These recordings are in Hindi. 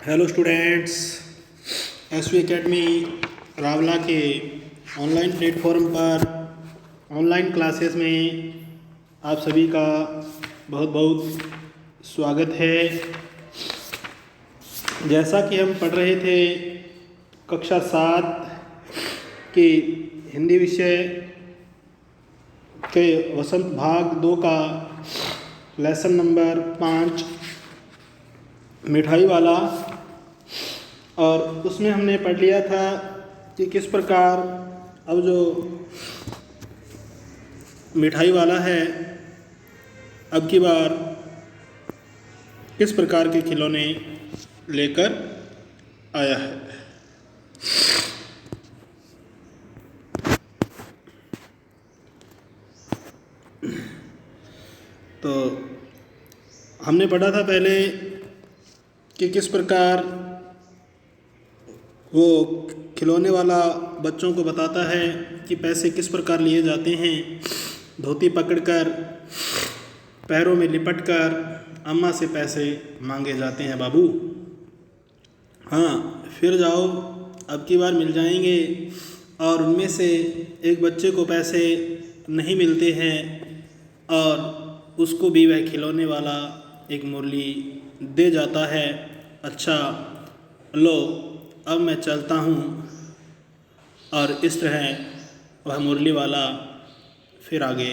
Hello students, SV academy Rawla के ऑनलाइन प्लेटफॉर्म पर ऑनलाइन क्लासेस में आप सभी का बहुत बहुत स्वागत है। जैसा कि हम पढ़ रहे थे कक्षा 7 की हिंदी विषय के वसंत भाग 2 का लेसन नंबर 5 मिठाई वाला, और उसमें हमने पढ़ लिया था कि किस प्रकार अब जो मिठाई वाला है अब की बार किस प्रकार के खिलौने लेकर आया है। तो हमने पढ़ा था पहले कि किस प्रकार वो खिलौने वाला बच्चों को बताता है कि पैसे किस प्रकार लिए जाते हैं। धोती पकड़कर पैरों में लिपटकर अम्मा से पैसे मांगे जाते हैं बाबू। हाँ, फिर जाओ, अब की बार मिल जाएंगे। और उनमें से एक बच्चे को पैसे नहीं मिलते हैं और उसको भी वह खिलौने वाला एक मुरली दे जाता है। अच्छा लो, अब मैं चलता हूँ। और इस तरह वह मुरली वाला फिर आगे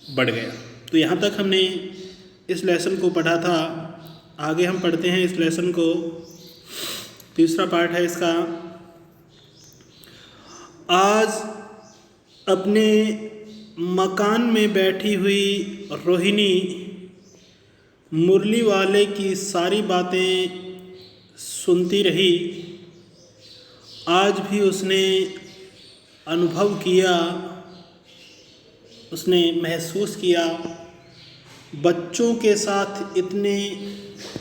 बढ़ गया। तो यहाँ तक हमने इस लेसन को पढ़ा था। आगे हम पढ़ते हैं इस लेसन को। तीसरा पार्ट है इसका। आज अपने मकान में बैठी हुई रोहिणी मुरली वाले की सारी बातें सुनती रही। आज भी उसने अनुभव किया, उसने महसूस किया, बच्चों के साथ इतने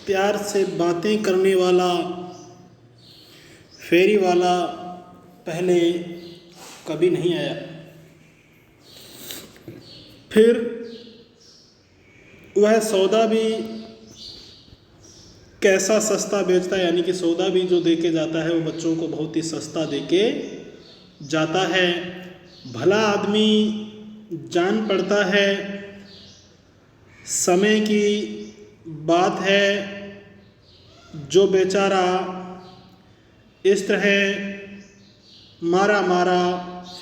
प्यार से बातें करने वाला फेरी वाला पहले कभी नहीं आया। फिर वह सौदा भी कैसा सस्ता बेचता है, यानी कि सौदा भी जो देके जाता है वो बच्चों को बहुत ही सस्ता देके जाता है। भला आदमी जान पड़ता है, समय की बात है। जो बेचारा इस तरह मारा मारा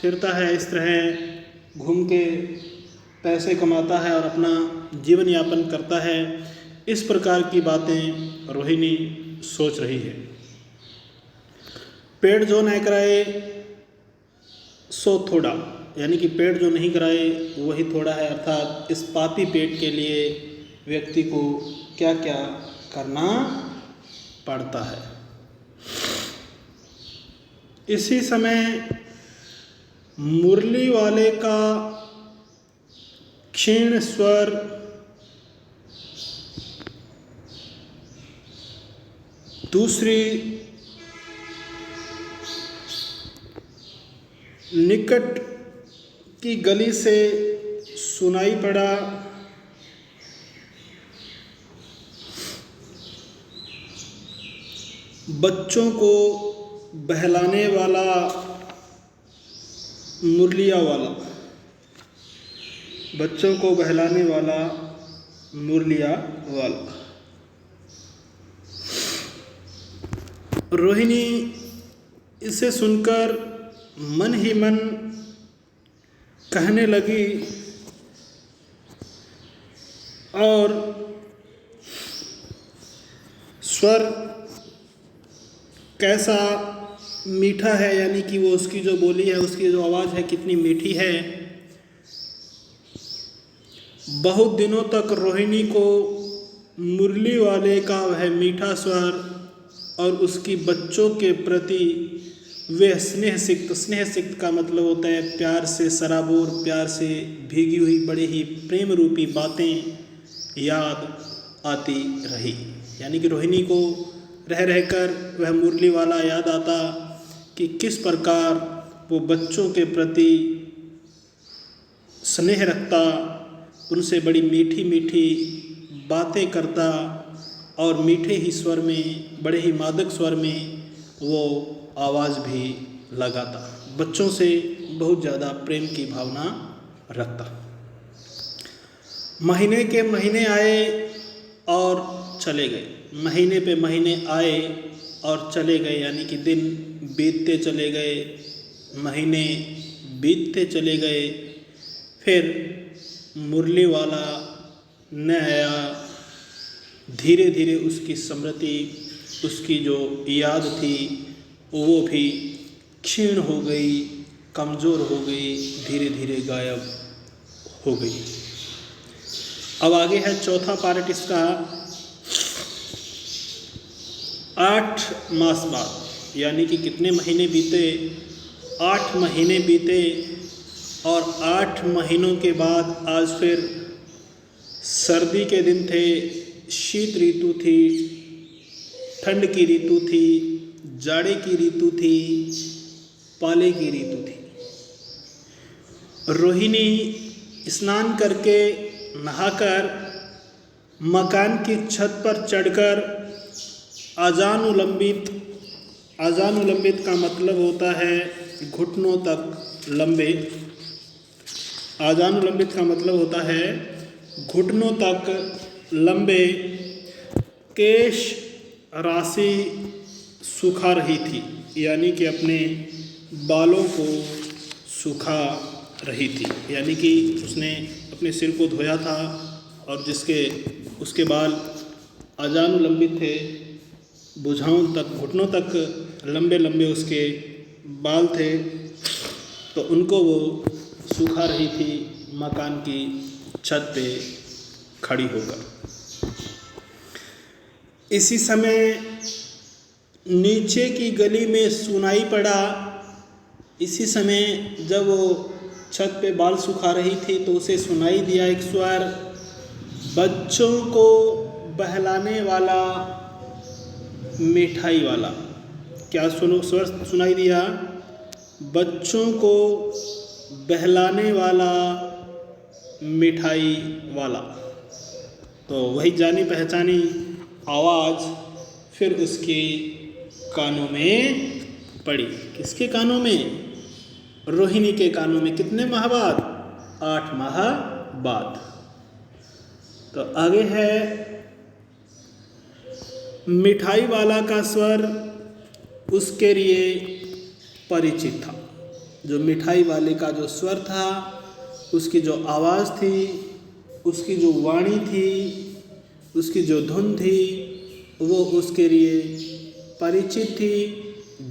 फिरता है, इस तरह घूम के पैसे कमाता है और अपना जीवन यापन करता है, इस प्रकार की बातें रोहिणी सोच रही है। पेट जो न कराए सो थोड़ा, यानी कि पेट जो नहीं कराए वही थोड़ा है। अर्थात इस पापी पेट के लिए व्यक्ति को क्या क्या करना पड़ता है। इसी समय मुरली वाले का क्षीण स्वर दूसरी निकट की गली से सुनाई पड़ा। बच्चों को बहलाने वाला मुरलिया वाला, बच्चों को बहलाने वाला मुरलिया वाला। रोहिणी इसे सुनकर मन ही मन कहने लगी, और स्वर कैसा मीठा है, यानी कि वो उसकी जो बोली है, उसकी जो आवाज़ है कितनी मीठी है। बहुत दिनों तक रोहिणी को मुरली वाले का वह मीठा स्वर और उसकी बच्चों के प्रति वह स्नेह सिक्त का मतलब होता है प्यार से सराबोर, प्यार से भीगी हुई बड़ी ही प्रेम रूपी बातें याद आती रही। यानी कि रोहिणी को रह रहकर वह मुरली वाला याद आता कि किस प्रकार वो बच्चों के प्रति स्नेह रखता, उनसे बड़ी मीठी मीठी बातें करता और मीठे ही स्वर में, बड़े ही मादक स्वर में वो आवाज़ भी लगाता। बच्चों से बहुत ज़्यादा प्रेम की भावना रखता। महीने के महीने आए और चले गए, महीने पे महीने आए और चले गए, यानी कि दिन बीतते चले गए, महीने बीतते चले गए। फिर मुरली वाला न आया। धीरे धीरे उसकी स्मृति, उसकी जो याद थी वो भी क्षीण हो गई, कमज़ोर हो गई, धीरे धीरे गायब हो गई। अब आगे है चौथा पार्ट इसका। 8 मास बाद, यानी कि कितने महीने बीते? 8 महीने बीते और 8 महीनों के बाद आज फिर सर्दी के दिन थे, शीत ऋतु थी, ठंड की ऋतु थी, जाड़े की ऋतु थी, पाले की ऋतु थी। रोहिणी स्नान करके नहाकर मकान की छत पर चढ़कर आजानुलंबित का मतलब होता है घुटनों तक लंबे। आजानुलंबित का मतलब होता है घुटनों तक लंबे केश राशि सुखा रही थी, यानी कि अपने बालों को सुखा रही थी। यानी कि उसने अपने सिर को धोया था और उसके बाल आजानुलंबित थे, भुजाओं तक, घुटनों तक लंबे लंबे उसके बाल थे, तो उनको वो सुखा रही थी मकान की छत पे खड़ी होकर। इसी समय नीचे की गली में सुनाई पड़ा। इसी समय जब वो छत पे बाल सुखा रही थी तो उसे सुनाई दिया एक स्वर, बच्चों को बहलाने वाला, मिठाई वाला। क्या स्वर सुनाई दिया? बच्चों को बहलाने वाला, मिठाई वाला। तो वही जानी पहचानी आवाज़ फिर उसके कानों में पड़ी। किसके कानों में? रोहिणी के कानों में। कितने माह बाद? 8 माह बाद। तो आगे है मिठाई वाला का स्वर उसके लिए परिचित था। जो मिठाई वाले का जो स्वर था, उसकी जो आवाज़ थी, उसकी जो वाणी थी, उसकी जो धुन थी, वो उसके लिए परिचित थी,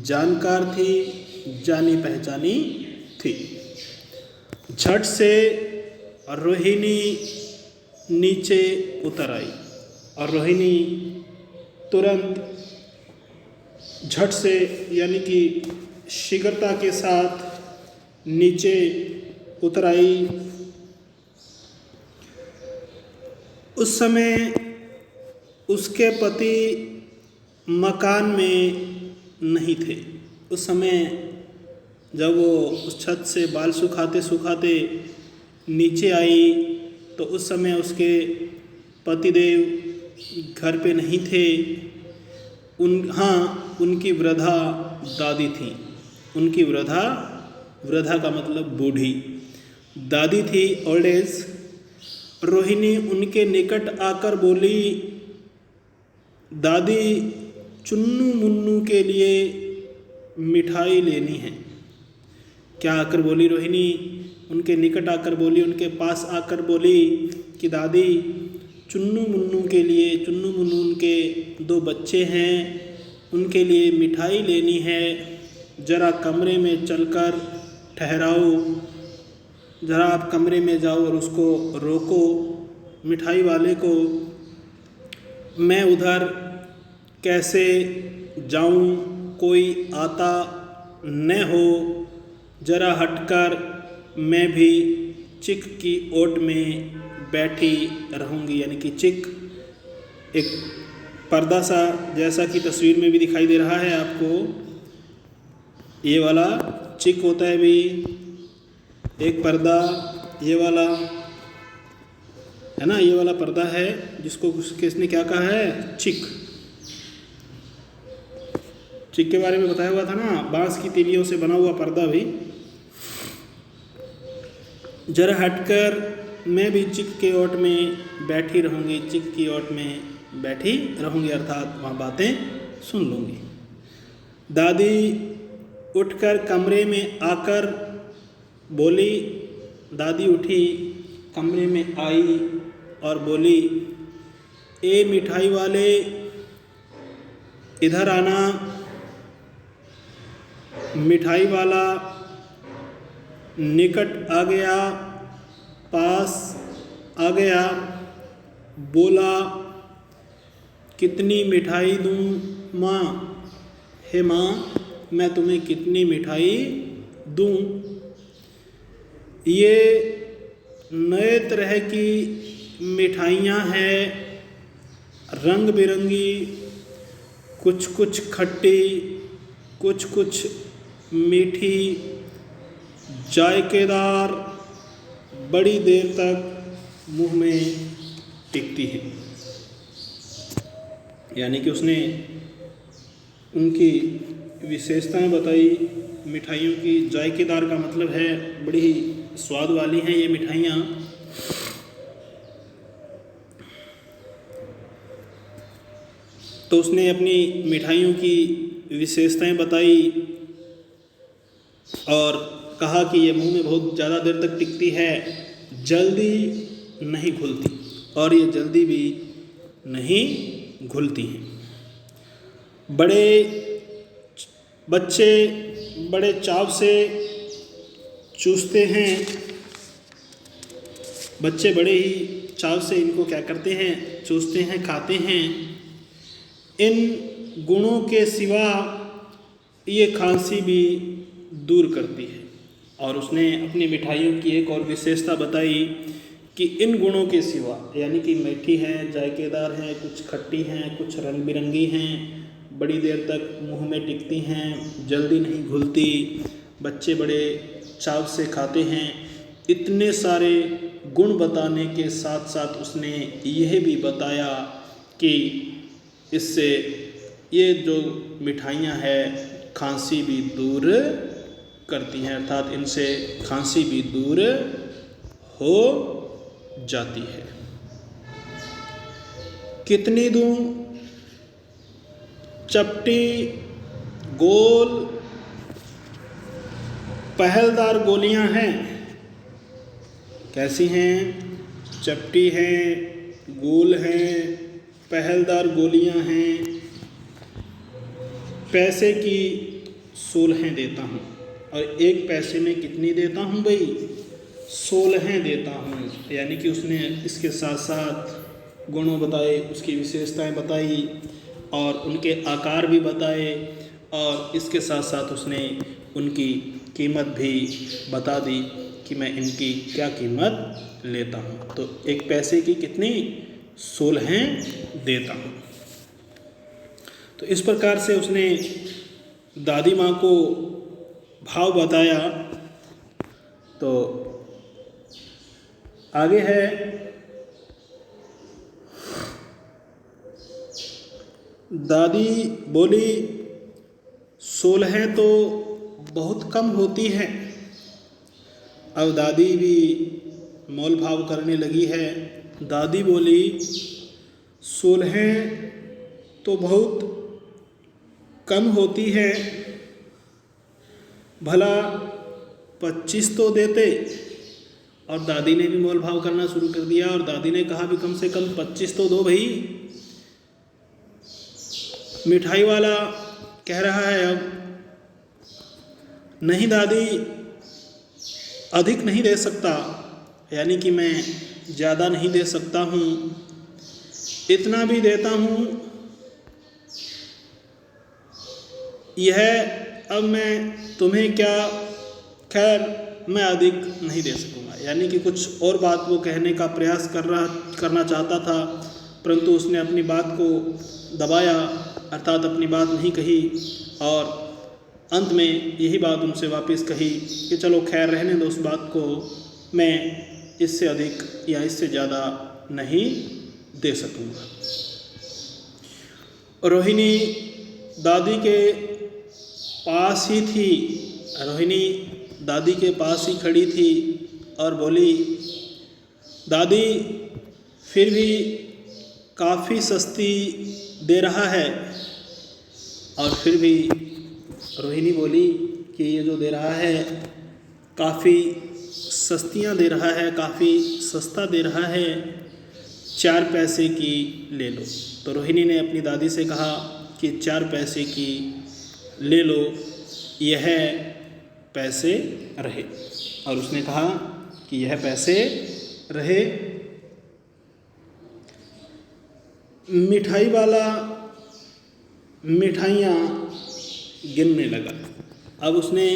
जानकार थी, जानी पहचानी थी। झट से रोहिणी नीचे उतर आई और रोहिणी तुरंत झट से, यानी कि शीघ्रता के साथ नीचे उतर आई। उस समय उसके पति मकान में नहीं थे। उस समय जब वो उस छत से बाल सुखाते सुखाते नीचे आई तो उस समय उसके पतिदेव घर पे नहीं थे। उनकी वृद्धा दादी थी। उनकी वृद्धा का मतलब बूढ़ी दादी थी, ओल्ड एज। रोहिणी उनके निकट आकर बोली, दादी चुन्नू मुन्नू के लिए मिठाई लेनी है। क्या आकर बोली रोहिणी? उनके निकट आकर बोली, उनके पास आकर बोली कि दादी चुन्नू मुन्नू के लिए, चुन्नू मुन्नू उनके 2 बच्चे हैं, उनके लिए मिठाई लेनी है। ज़रा कमरे में चलकर ठहराओ, ज़रा आप कमरे में जाओ और उसको रोको, मिठाई वाले को। मैं उधर कैसे जाऊं, कोई आता न हो, ज़रा हटकर मैं भी चिक की ओट में बैठी रहूँगी। यानी कि चिक एक पर्दा सा, जैसा कि तस्वीर में भी दिखाई दे रहा है आपको, ये वाला चिक होता है भी, एक पर्दा ये वाला है ना, ये वाला पर्दा है जिसको किसने क्या कहा है, चिक। चिक के बारे में बताया हुआ था ना, बांस की तीलियों से बना हुआ पर्दा भी। जरा हटकर मैं भी चिक के ओट में बैठी रहूँगी, चिक की ओट में बैठी रहूँगी, अर्थात वहाँ बातें सुन लूँगी। दादी उठकर कमरे में आकर बोली, दादी उठी, कमरे में आई और बोली, ए मिठाई वाले इधर आना। मिठाई वाला निकट आ गया, पास आ गया, बोला, कितनी मिठाई दूँ माँ? हे माँ, मैं तुम्हें कितनी मिठाई दूँ? ये नए तरह की मिठाइयाँ हैं, रंग बिरंगी, कुछ कुछ खट्टी, कुछ कुछ मीठी, जायकेदार, बड़ी देर तक मुंह में टिकती है। यानी कि उसने उनकी विशेषताएं बताई मिठाइयों की। जायकेदार का मतलब है बड़ी ही स्वाद वाली हैं ये मिठाइयाँ। तो उसने अपनी मिठाइयों की विशेषताएं बताई और कहा कि ये मुंह में बहुत ज़्यादा देर तक टिकती है, जल्दी नहीं घुलती, और ये जल्दी भी नहीं घुलती हैं। बड़े बच्चे बड़े चाव से चूसते हैं, बच्चे बड़े ही चाव से इनको क्या करते हैं, चूसते हैं, खाते हैं। इन गुणों के सिवा ये खांसी भी दूर करती है। और उसने अपनी मिठाइयों की एक और विशेषता बताई कि इन गुणों के सिवा, यानी कि मीठी हैं, जायकेदार हैं, कुछ खट्टी हैं, कुछ रंग बिरंगी हैं, बड़ी देर तक मुंह में टिकती हैं, जल्दी नहीं घुलती, बच्चे बड़े चाव से खाते हैं। इतने सारे गुण बताने के साथ साथ उसने यह भी बताया कि इससे ये जो मिठाइयाँ हैं खांसी भी दूर करती हैं, अर्थात इनसे खांसी भी दूर हो जाती है। कितनी दूं? चपटी, गोल, पहलदार गोलियां हैं। कैसी हैं? चपटी हैं, गोल हैं, पहलदार गोलियां हैं। पैसे की 16 देता हूँ। और एक पैसे में कितनी देता हूँ भाई? 16 देता हूँ। यानी कि उसने इसके साथ साथ गुणों बताए, उसकी विशेषताएं बताई और उनके आकार भी बताए, और इसके साथ साथ उसने उनकी कीमत भी बता दी कि मैं इनकी क्या कीमत लेता हूँ। तो एक पैसे की कितनी? 16 देता हूँ। तो इस प्रकार से उसने दादी माँ को भाव बताया। तो आगे है, दादी बोली 16 तो बहुत कम होती है। अब दादी भी मोल भाव करने लगी है। दादी बोली 16 तो बहुत कम होती है, भला 25 तो देते। और दादी ने भी मोल भाव करना शुरू कर दिया और दादी ने कहा भी कम से कम 25 तो दो भाई। मिठाई वाला कह रहा है अब, नहीं दादी, अधिक नहीं दे सकता, यानी कि मैं ज़्यादा नहीं दे सकता हूँ, इतना भी देता हूँ। यह अब मैं तुम्हें क्या, खैर मैं अधिक नहीं दे सकूँगा। यानी कि कुछ और बात वो कहने का प्रयास करना चाहता था, परंतु उसने अपनी बात को दबाया, अर्थात अपनी बात नहीं कही और अंत में यही बात उनसे वापस कही कि चलो खैर रहने दो उस बात को, मैं इससे अधिक या इससे ज़्यादा नहीं दे सकूँगा। रोहिणी दादी के पास ही थी, रोहिणी दादी के पास ही खड़ी थी और बोली, दादी फिर भी काफ़ी सस्ती दे रहा है। और फिर भी रोहिणी बोली कि ये जो दे रहा है काफ़ी सस्तियाँ दे रहा है, काफ़ी सस्ता दे रहा है, 4 पैसे की ले लो। तो रोहिणी ने अपनी दादी से कहा कि 4 पैसे की ले लो, यह पैसे रहे। और उसने कहा कि यह पैसे रहे। मिठाई वाला मिठाइयाँ गिनने लगा। अब उसने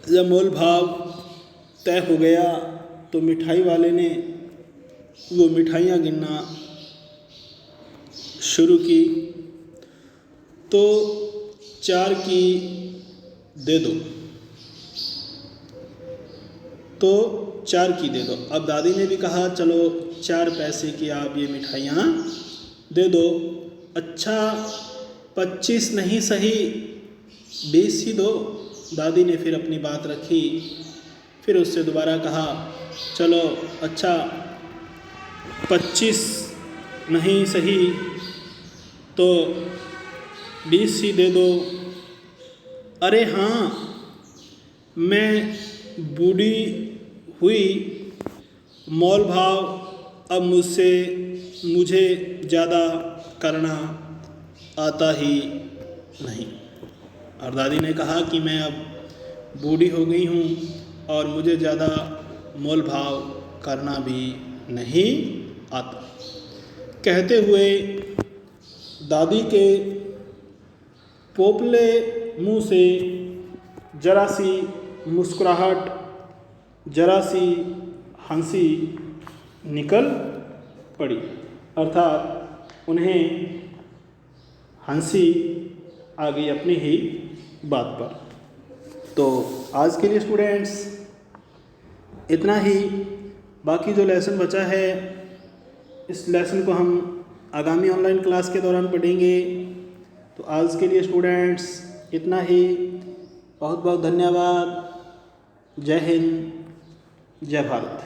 जब मोल भाव तय हो गया तो मिठाई वाले ने वो मिठाइयाँ गिनना शुरू की। तो 4 की दे दो, तो 4 की दे दो। अब दादी ने भी कहा चलो 4 पैसे की आप ये मिठाइयाँ दे दो। अच्छा 25 नहीं सही 20 ही दो। दादी ने फिर अपनी बात रखी। फिर उससे दोबारा कहा चलो अच्छा 25 नहीं सही तो 20 ही दे दो। अरे हाँ, मैं बूढ़ी हुई, मोल भाव अब मुझे ज़्यादा करना आता ही नहीं। और दादी ने कहा कि मैं अब बूढ़ी हो गई हूँ और मुझे ज़्यादा मोल भाव करना भी नहीं आता। कहते हुए दादी के पोपले मुंह से जरा सी मुस्कुराहट, जरा सी हंसी निकल पड़ी, अर्थात उन्हें हंसी आ गई अपनी ही बात पर। तो आज के लिए स्टूडेंट्स इतना ही। बाकी जो लेसन बचा है इस लेसन को हम आगामी ऑनलाइन क्लास के दौरान पढ़ेंगे। तो आज के लिए स्टूडेंट्स इतना ही। बहुत बहुत धन्यवाद। जय हिंद, जय भारत।